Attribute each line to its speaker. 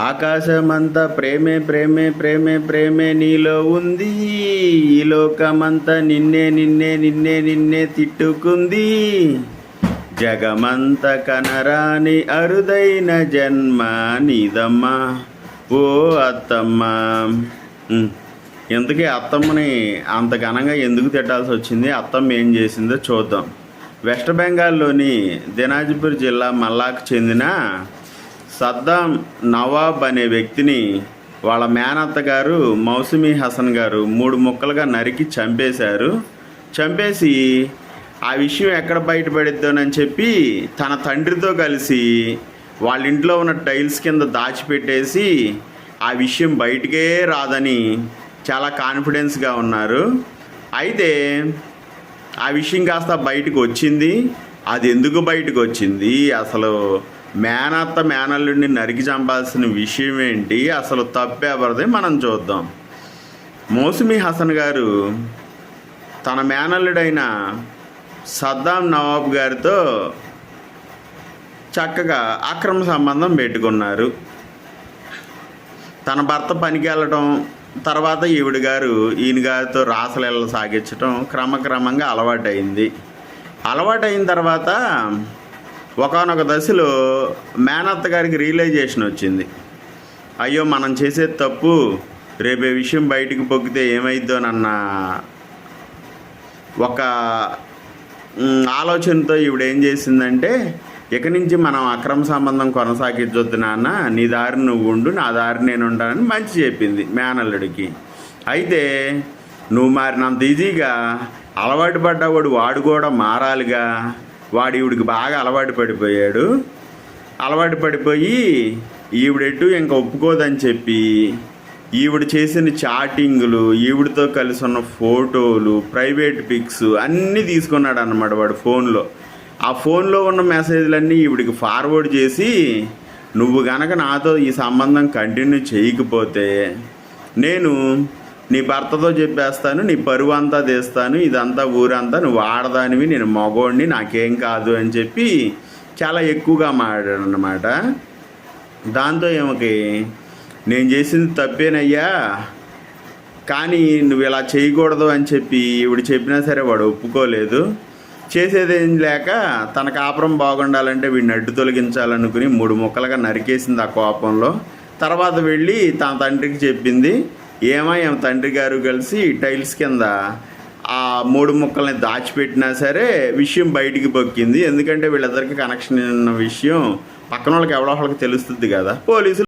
Speaker 1: ఆకాశమంతా ప్రేమే ప్రేమే ప్రేమే ప్రేమే నీలో ఉంది. ఈ లోకమంతా నిన్నే నిన్నే నిన్నే నిన్నే తిట్టుకుంది. జగమంత కనరాని అరుదైన జన్మ నీదమ్మా ఓ అత్తమ్మ. ఇంతకీ అత్తమ్మని అంత ఘనంగా ఎందుకు తిట్టాల్సి వచ్చింది, అత్తమ్మ ఏం చేసిందో చూద్దాం. వెస్ట్ బెంగాల్లోని దినాజ్పూర్ జిల్లా మల్లాకు చెందిన సద్దాం నవాబ్ అనే వ్యక్తిని వాళ్ళ మేనత్త గారు మౌసమీ హసన్ గారు 3 ముక్కలుగా నరికి చంపేశారు. చంపేసి ఆ విషయం ఎక్కడ బయటపడిద్దానని చెప్పి తన తండ్రితో కలిసి వాళ్ళ ఇంట్లో ఉన్న టైల్స్ కింద దాచిపెట్టేసి ఆ విషయం బయటికే రాదని చాలా కాన్ఫిడెన్స్గా ఉన్నారు. అయితే ఆ విషయం కాస్త బయటకు వచ్చింది. అది ఎందుకు బయటకు వచ్చింది, అసలు మేనత్త మేనల్లుడిని నరికి చంపాల్సిన విషయం ఏంటి, అసలు తప్పెవరిది మనం చూద్దాం. మౌసమీ హసన్ గారు తన మేనల్లుడైన సద్దాం నవాబ్ గారితో చక్కగా అక్రమ సంబంధం పెట్టుకున్నారు. తన భర్త పనికి వెళ్ళటం, తర్వాత ఈయన గారితో రాసలీలలు సాగించటం క్రమక్రమంగా అలవాటైన తర్వాత ఒకానొక దశలో మేనత్త గారికి రియలైజేషన్ వచ్చింది. అయ్యో మనం చేసేది తప్పు, రేపే విషయం బయటికి పొక్కితే ఏమైద్దోనన్న ఒక ఆలోచనతో ఈవిడేం చేసిందంటే, ఇక నుంచి మనం అక్రమ సంబంధం కొనసాగించొద్దు నాన్న, నీ దారి నువ్వు ఉండు, నా దారి నేను ఉంటానని మంచి చెప్పింది మేనల్లుడికి. అయితే నువ్వు మారినంత ఈజీగా అలవాటు పడ్డవాడు వాడు కూడా మారాలిగా. వాడు ఈవిడికి బాగా అలవాటు పడిపోయి ఈవిడెటు ఇంకా ఒప్పుకోదని చెప్పి ఈవిడ చేసిన చాటింగులు, ఈవిడతో కలిసి ఉన్న ఫోటోలు, ప్రైవేట్ పిక్స్ అన్నీ తీసుకున్నాడు అన్నమాట వాడు ఫోన్లో. ఆ ఫోన్లో ఉన్న మెసేజ్లన్నీ ఈవిడికి ఫార్వర్డ్ చేసి, నువ్వు గనక నాతో ఈ సంబంధం కంటిన్యూ చేయకపోతే నేను నీ భర్తతో చెప్పేస్తాను, నీ పరువు అంతా తీస్తాను, ఇదంతా ఊరంతా నువ్వు ఆడదానివి, నేను మగోడిని, నాకేం కాదు అని చెప్పి చాలా ఎక్కువగా మాట్లాడాడు అన్నమాట. దాంతో ఏమకి, నేను చేసింది తప్పేనయ్యా, కానీ నువ్వు ఇలా చేయకూడదు అని చెప్పి ఈవిడ చెప్పినా సరే వాడు ఒప్పుకోలేదు. చేసేదేం లేక తన కాపురం బాగుండాలంటే వీడిని అడ్డు తొలగించాలనుకుని 3 ముక్కలుగా నరికేసింది ఆ కోపంలో. తర్వాత వెళ్ళి తన తండ్రికి చెప్పింది. ఏమో తండ్రి గారు కలిసి టైల్స్ కింద ఆ 3 ముక్కల్ని దాచిపెట్టినా సరే విషయం బయటికి పొక్కింది. ఎందుకంటే వీళ్ళిద్దరికి కనెక్షన్ ఉన్న విషయం పక్కన వాళ్ళకి ఎవరో ఒకళ్ళకి తెలుస్తుంది కదా. పోలీసులు